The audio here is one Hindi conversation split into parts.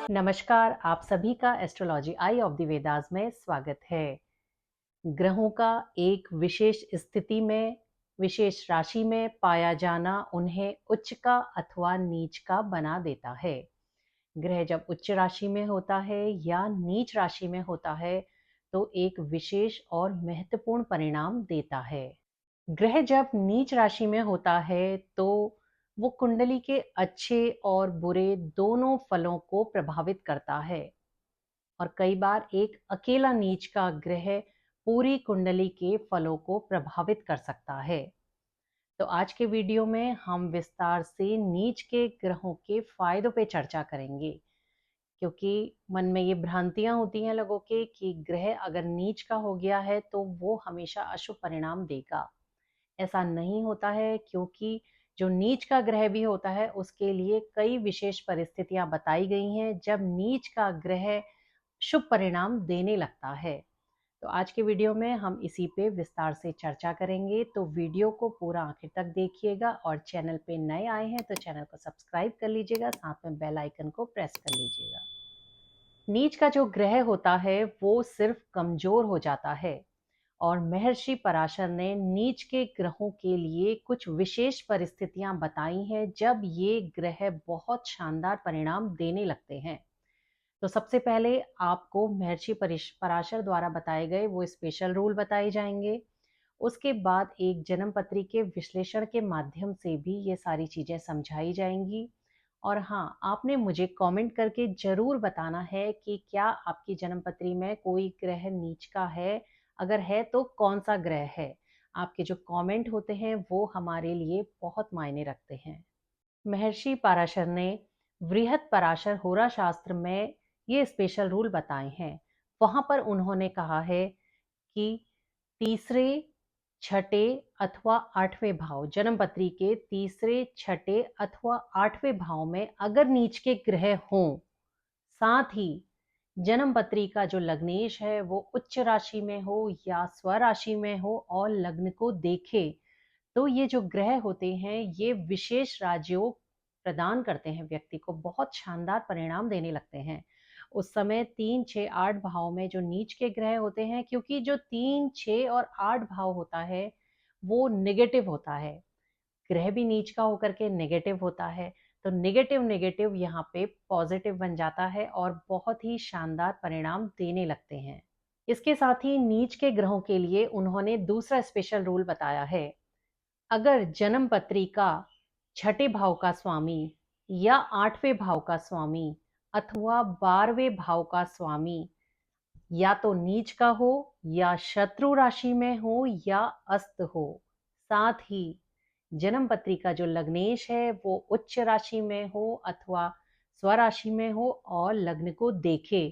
नमस्कार, आप सभी का astrology I of the Vedas में स्वागत है। ग्रहों का एक विशेष स्थिति में, विशेष राशि में पाया जाना उन्हें उच्च का अथवा नीच का बना देता है। ग्रह जब उच्च राशि में होता है या नीच राशि में होता है, तो एक विशेष और महत्वपूर्ण परिणाम देता है। ग्रह जब नीच राशि में होता है, तो वो कुंडली के अच्छे और बुरे दोनों फलों को प्रभावित करता है। और कई बार एक अकेला नीच का ग्रह पूरी कुंडली के फलों को प्रभावित कर सकता है। तो आज के वीडियो में हम विस्तार से नीच के ग्रहों के फायदों पे चर्चा करेंगे, क्योंकि मन में ये भ्रांतियां होती हैं लोगों के कि ग्रह अगर नीच का हो गया है तो वो हमेशा अशुभ परिणाम देगा। ऐसा नहीं होता है, क्योंकि जो नीच का ग्रह भी होता है उसके लिए कई विशेष परिस्थितियां बताई गई हैं जब नीच का ग्रह शुभ परिणाम देने लगता है। तो आज के वीडियो में हम इसी पे विस्तार से चर्चा करेंगे, तो वीडियो को पूरा आखिर तक देखिएगा और चैनल पे नए आए हैं तो चैनल को सब्सक्राइब कर लीजिएगा, साथ में बेल आइकन को प्रेस कर लीजिएगा। नीच का जो ग्रह होता है वो सिर्फ कमजोर हो जाता है, और महर्षि पराशर ने नीच के ग्रहों के लिए कुछ विशेष परिस्थितियां बताई हैं जब ये ग्रह बहुत शानदार परिणाम देने लगते हैं। तो सबसे पहले आपको महर्षि पराशर द्वारा बताए गए वो स्पेशल रूल बताए जाएंगे। उसके बाद एक जन्म पत्री के विश्लेषण के माध्यम से भी ये सारी चीजें समझाई जाएंगी। और हाँ, आपने मुझे कमेंट करके जरूर बताना है कि क्या आपकी जन्म पत्री में कोई ग्रह नीच का है, अगर है तो कौन सा ग्रह है। आपके जो कमेंट होते हैं वो हमारे लिए बहुत मायने रखते हैं। महर्षि पराशर ने बृहत पराशर होरा शास्त्र में ये स्पेशल रूल बताए हैं। वहां पर उन्होंने कहा है कि तीसरे, छठे अथवा आठवें भाव, जन्म पत्री के तीसरे, छठे अथवा आठवें भाव में अगर नीच के ग्रह हों, साथ ही जन्म पत्री का जो लग्नेश है वो उच्च राशि में हो या स्वराशि में हो और लग्न को देखे, तो ये जो ग्रह होते हैं ये विशेष राजयोग प्रदान करते हैं, व्यक्ति को बहुत शानदार परिणाम देने लगते हैं। उस समय 3, 6, 8 भाव में जो नीच के ग्रह होते हैं, क्योंकि जो 3, 6 और 8 भाव होता है वो नेगेटिव होता है, ग्रह भी नीच का होकर के नेगेटिव होता है, तो नेगेटिव नेगेटिव यहाँ पे पॉजिटिव बन जाता है और बहुत ही शानदार परिणाम देने लगते हैं। इसके साथ ही नीच के ग्रहों के लिए उन्होंने दूसरा स्पेशल रूल बताया है। अगर जन्म पत्री का छठे भाव का स्वामी या आठवें भाव का स्वामी अथवा 12वें भाव का स्वामी या तो नीच का हो या शत्रु राशि में हो या अस्त हो, साथ ही जन्म पत्री का जो लग्नेश है वो उच्च राशि में हो अथवा स्वराशि में हो और लग्न को देखे,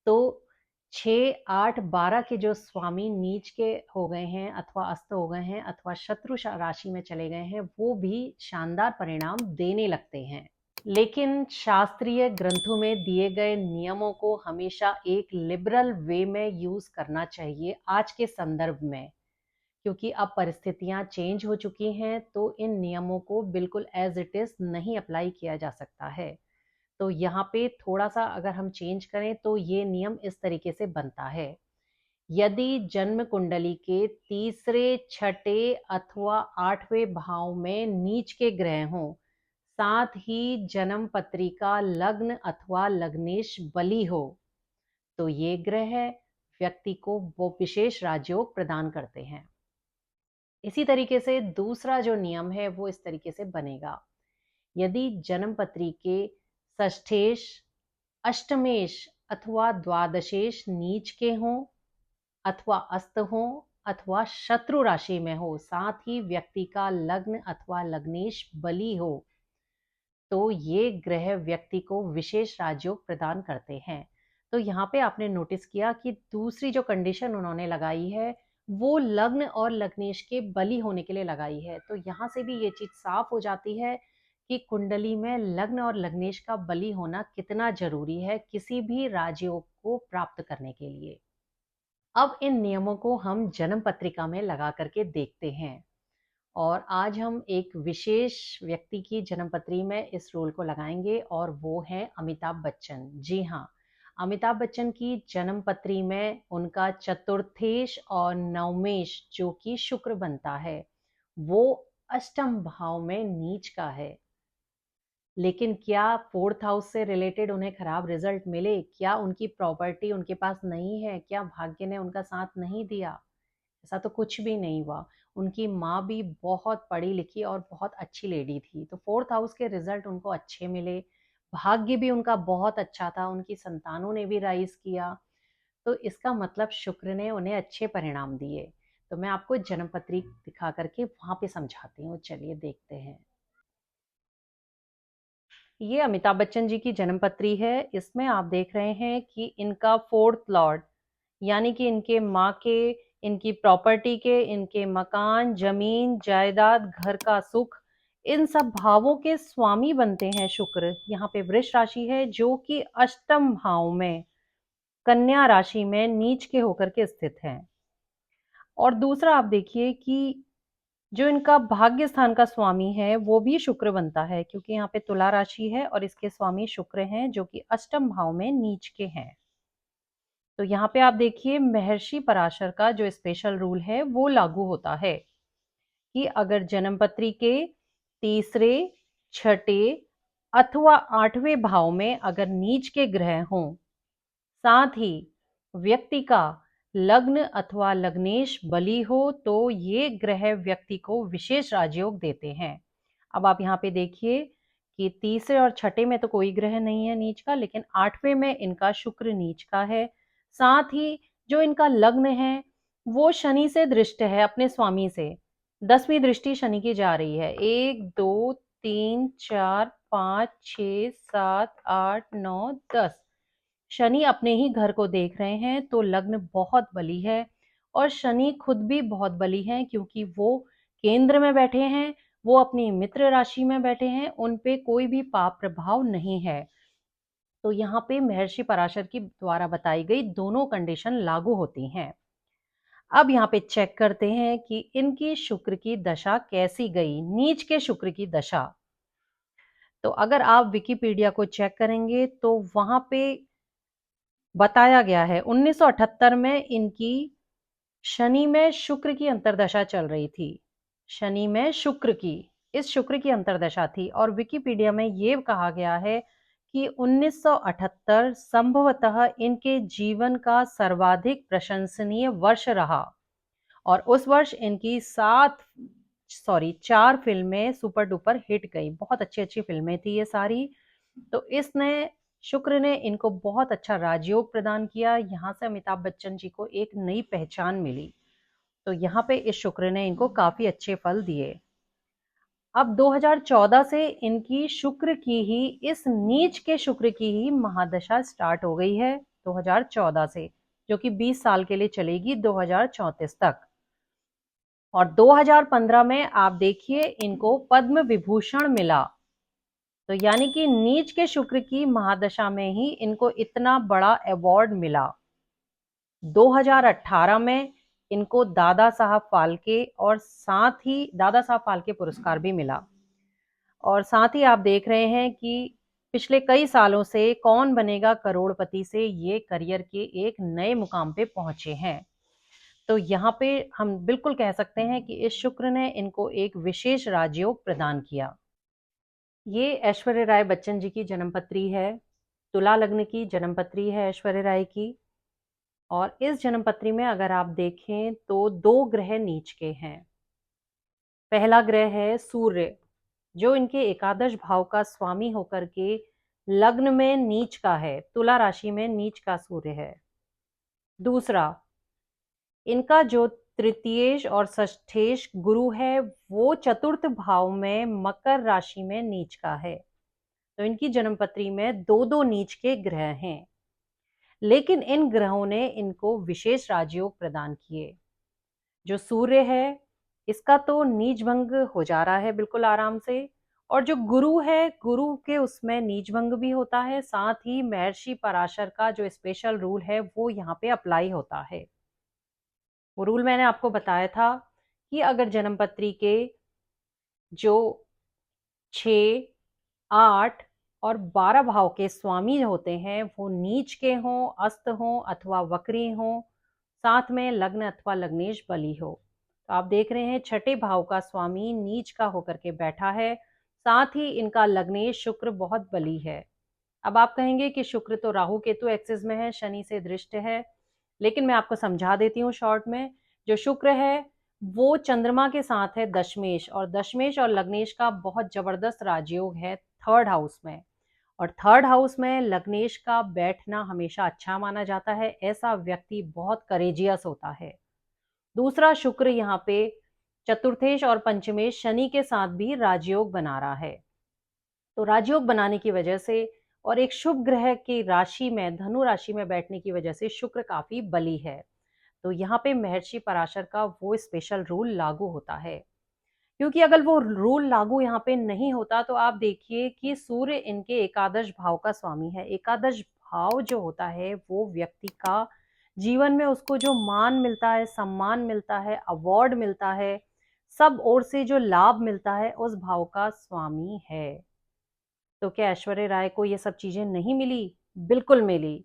तो 6, 8, 12 के जो स्वामी नीच के हो गए हैं अथवा अस्त हो गए हैं अथवा शत्रु राशि में चले गए हैं, वो भी शानदार परिणाम देने लगते हैं। लेकिन शास्त्रीय ग्रंथों में दिए गए नियमों को हमेशा एक लिबरल वे में यूज करना चाहिए आज के संदर्भ में, क्योंकि अब परिस्थितियां चेंज हो चुकी हैं, तो इन नियमों को बिल्कुल एज इट इज नहीं अप्लाई किया जा सकता है। तो यहाँ पे थोड़ा सा अगर हम चेंज करें तो ये नियम इस तरीके से बनता है। यदि जन्म कुंडली के तीसरे, छठे अथवा आठवें भाव में नीच के ग्रह हों, साथ ही जन्म पत्री का लग्न अथवा लग्नेश बली हो, तो ये ग्रह व्यक्ति को वो विशेष राजयोग प्रदान करते हैं। इसी तरीके से दूसरा जो नियम है वो इस तरीके से बनेगा। यदि जन्म पत्री के षष्ठेश, अष्टमेश अथवा द्वादशेश नीच के हों अथवा अस्त हों अथवा शत्रु राशि में हो, साथ ही व्यक्ति का लग्न अथवा लग्नेश बली हो, तो ये ग्रह व्यक्ति को विशेष राजयोग प्रदान करते हैं। तो यहाँ पे आपने नोटिस किया कि दूसरी जो कंडीशन उन्होंने लगाई है वो लग्न और लग्नेश के बली होने के लिए लगाई है। तो यहाँ से भी ये चीज साफ हो जाती है कि कुंडली में लग्न और लग्नेश का बली होना कितना जरूरी है किसी भी राजयोग को प्राप्त करने के लिए। अब इन नियमों को हम जन्म पत्रिका में लगा करके देखते हैं। और आज हम एक विशेष व्यक्ति की जन्मपत्री में इस रोल को लगाएंगे और वो है अमिताभ बच्चन। जी हाँ, अमिताभ बच्चन की जन्मपत्री में उनका चतुर्थेश और नवमेश जो कि शुक्र बनता है वो अष्टम भाव में नीच का है। लेकिन क्या फोर्थ हाउस से रिलेटेड उन्हें खराब रिजल्ट मिले? क्या उनकी प्रॉपर्टी उनके पास नहीं है? क्या भाग्य ने उनका साथ नहीं दिया? ऐसा तो कुछ भी नहीं हुआ। उनकी माँ भी बहुत पढ़ी लिखी और बहुत अच्छी लेडी थी, तो फोर्थ हाउस के रिजल्ट उनको अच्छे मिले। भाग्य भी उनका बहुत अच्छा था, उनकी संतानों ने भी राइज किया। तो इसका मतलब शुक्र ने उन्हें अच्छे परिणाम दिए। तो मैं आपको जन्मपत्री दिखा करके वहां पे समझाती हूँ, चलिए देखते हैं। ये अमिताभ बच्चन जी की जन्मपत्री है। इसमें आप देख रहे हैं कि इनका फोर्थ लॉर्ड यानी कि इनके माँ के, इनकी प्रॉपर्टी के, इनके मकान, जमीन, जायदाद, घर का सुख, इन सब भावों के स्वामी बनते हैं शुक्र। यहाँ पे वृष राशि है जो कि अष्टम भाव में कन्या राशि में नीच के होकर के स्थित है। और दूसरा आप देखिए कि जो इनका भाग्य स्थान का स्वामी है वो भी शुक्र बनता है, क्योंकि यहाँ पे तुला राशि है और इसके स्वामी शुक्र हैं जो कि अष्टम भाव में नीच के हैं। तो यहाँ पे आप देखिए महर्षि पराशर का जो स्पेशल रूल है वो लागू होता है कि अगर जन्मपत्री के तीसरे, छठे अथवा आठवें भाव में अगर नीच के ग्रह हों, साथ ही व्यक्ति का लग्न अथवा लग्नेश बली हो, तो ये ग्रह व्यक्ति को विशेष राजयोग देते हैं। अब आप यहाँ पे देखिए कि तीसरे और छठे में तो कोई ग्रह नहीं है नीच का, लेकिन आठवें में इनका शुक्र नीच का है। साथ ही जो इनका लग्न है वो शनि से दृष्ट है, अपने स्वामी से 10वीं दृष्टि शनि की जा रही है। 1 2 3 4 5 6 7 8 9 10 शनि अपने ही घर को देख रहे हैं, तो लग्न बहुत बली है। और शनि खुद भी बहुत बली हैं, क्योंकि वो केंद्र में बैठे हैं, वो अपनी मित्र राशि में बैठे हैं, उन पे कोई भी पाप प्रभाव नहीं है। तो यहाँ पे महर्षि पराशर की द्वारा बताई गई दोनों कंडीशन लागू होती हैं। अब यहाँ पे चेक करते हैं कि इनकी शुक्र की दशा कैसी गई, नीच के शुक्र की दशा। तो अगर आप विकिपीडिया को चेक करेंगे तो वहां पे बताया गया है 1978 में इनकी शनि में शुक्र की अंतर्दशा चल रही थी। शनि में शुक्र की, इस शुक्र की अंतर्दशा थी। और विकिपीडिया में ये कहा गया है कि 1978 संभवतः इनके जीवन का सर्वाधिक प्रशंसनीय वर्ष रहा। और उस वर्ष इनकी 4 फिल्में सुपर डुपर हिट गई। बहुत अच्छी अच्छी फिल्में थी ये सारी। तो इसने, शुक्र ने इनको बहुत अच्छा राजयोग प्रदान किया। यहाँ से अमिताभ बच्चन जी को एक नई पहचान मिली। तो यहाँ पे इस शुक्र ने इनको काफी अच्छे फल दिए। अब 2014 से इनकी शुक्र की ही, इस नीच के शुक्र की ही महादशा स्टार्ट हो गई है 2014 से, जो कि 20 साल के लिए चलेगी 2034 तक। और 2015 में आप देखिए इनको पद्म विभूषण मिला। तो यानी कि नीच के शुक्र की महादशा में ही इनको इतना बड़ा अवार्ड मिला। 2018 में इनको दादा साहब फाल्के और साथ ही दादा साहब फाल्के पुरस्कार भी मिला। और साथ ही आप देख रहे हैं कि पिछले कई सालों से कौन बनेगा करोड़पति से ये करियर के एक नए मुकाम पे पहुंचे हैं। तो यहाँ पे हम बिल्कुल कह सकते हैं कि इस शुक्र ने इनको एक विशेष राजयोग प्रदान किया। ये ऐश्वर्या राय बच्चन जी की जन्मपत्री है। तुला लग्न की जन्मपत्री है ऐश्वर्या राय की। और इस जन्मपत्री में अगर आप देखें तो 2 ग्रह नीच के हैं। पहला ग्रह है सूर्य, जो इनके एकादश भाव का स्वामी होकर के लग्न में नीच का है, तुला राशि में नीच का सूर्य है। दूसरा, इनका जो तृतीयेश और षष्ठेश गुरु है वो चतुर्थ भाव में मकर राशि में नीच का है। तो इनकी जन्मपत्री में 2 नीच के ग्रह हैं। लेकिन इन ग्रहों ने इनको विशेष राजयोग प्रदान किए। जो सूर्य है इसका तो नीच भंग हो जा रहा है बिल्कुल आराम से। और जो गुरु है, गुरु के उसमें नीच भंग भी होता है। साथ ही महर्षि पराशर का जो स्पेशल रूल है वो यहाँ पे अप्लाई होता है। वो रूल मैंने आपको बताया था कि अगर जन्मपत्री के जो 6, 8 और 12 भाव के स्वामी होते हैं, वो नीच के हों, अस्त हों अथवा वक्री हों, साथ में लग्न अथवा लग्नेश बली हो। तो आप देख रहे हैं छठे भाव का स्वामी नीच का होकर के बैठा है, साथ ही इनका लग्नेश शुक्र बहुत बली है। अब आप कहेंगे कि शुक्र तो राहु केतु एक्सिस में है, शनि से दृष्ट है, लेकिन मैं आपको समझा देती हूँ शॉर्ट में। जो शुक्र है वो चंद्रमा के साथ है दशमेश, और दशमेश और लग्नेश का बहुत जबरदस्त राजयोग है थर्ड हाउस में। और थर्ड हाउस में लग्नेश का बैठना हमेशा अच्छा माना जाता है, ऐसा व्यक्ति बहुत करेजियस होता है। दूसरा, शुक्र यहाँ पे चतुर्थेश और पंचमेश शनि के साथ भी राजयोग बना रहा है। तो राजयोग बनाने की वजह से और एक शुभ ग्रह की राशि में, धनु राशि में बैठने की वजह से शुक्र काफी बली है। तो यहाँ पे महर्षि पराशर का वो स्पेशल रूल लागू होता है, क्योंकि अगर वो रूल लागू यहाँ पे नहीं होता तो आप देखिए कि सूर्य इनके एकादश भाव का स्वामी है। एकादश भाव जो होता है वो व्यक्ति का जीवन में उसको जो मान मिलता है, सम्मान मिलता है, अवार्ड मिलता है, सब ओर से जो लाभ मिलता है, उस भाव का स्वामी है। तो क्या ऐश्वर्या राय को ये सब चीजें नहीं मिली? बिल्कुल मिली।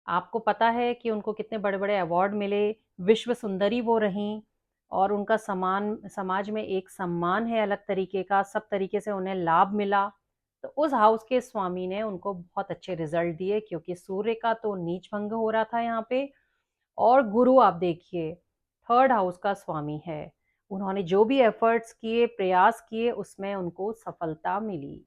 आपको पता है कि उनको कितने बड़े बड़े अवार्ड मिले, विश्व सुंदरी वो रहीं, और उनका समाज में एक सम्मान है अलग तरीके का, सब तरीके से उन्हें लाभ मिला। तो उस हाउस के स्वामी ने उनको बहुत अच्छे रिजल्ट दिए, क्योंकि सूर्य का तो नीच भंग हो रहा था यहाँ पे, और गुरु आप देखिए थर्ड हाउस का स्वामी है। उन्होंने जो भी एफर्ट्स किए, प्रयास किए, उसमें उनको सफलता मिली।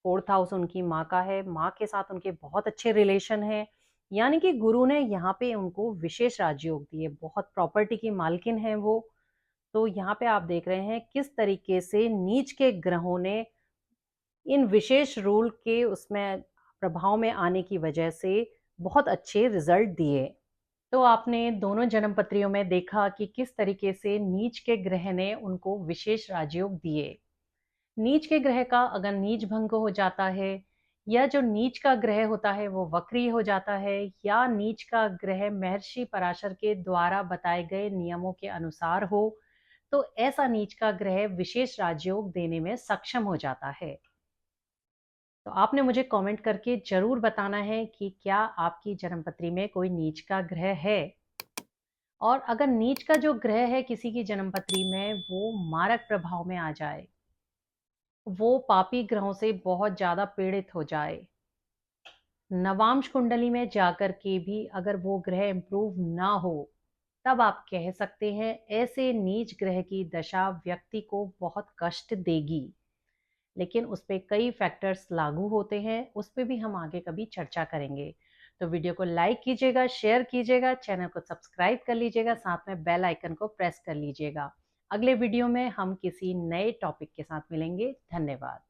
फोर्थ हाउस उनकी माँ का है, माँ के साथ उनके बहुत अच्छे रिलेशन है, यानी कि गुरु ने यहाँ पे उनको विशेष राजयोग दिए, बहुत प्रॉपर्टी की मालकिन है वो। तो यहाँ पे आप देख रहे हैं किस तरीके से नीच के ग्रहों ने इन विशेष रूल के उसमें प्रभाव में आने की वजह से बहुत अच्छे रिजल्ट दिए। तो आपने दोनों जन्म पत्रियों में देखा कि किस तरीके से नीच के ग्रह ने उनको विशेष राजयोग दिए। नीच के ग्रह का अगर नीच भंग हो जाता है, या जो नीच का ग्रह होता है वो वक्री हो जाता है, या नीच का ग्रह महर्षि पराशर के द्वारा बताए गए नियमों के अनुसार हो, तो ऐसा नीच का ग्रह विशेष राजयोग देने में सक्षम हो जाता है। तो आपने मुझे कमेंट करके जरूर बताना है कि क्या आपकी जन्मपत्री में कोई नीच का ग्रह है, और अगर नीच का जो ग्रह है किसी की जन्मपत्री में वो मारक प्रभाव में आ जाए, वो पापी ग्रहों से बहुत ज्यादा पीड़ित हो जाए, नवांश कुंडली में जाकर के भी अगर वो ग्रह इंप्रूव ना हो, तब आप कह सकते हैं ऐसे नीच ग्रह की दशा व्यक्ति को बहुत कष्ट देगी। लेकिन उस पे कई फैक्टर्स लागू होते हैं, उस पे भी हम आगे कभी चर्चा करेंगे। तो वीडियो को लाइक कीजिएगा, शेयर कीजिएगा, चैनल को सब्सक्राइब कर लीजिएगा, साथ में बेल आइकन को प्रेस कर लीजिएगा। अगले वीडियो में हम किसी नए टॉपिक के साथ मिलेंगे। धन्यवाद।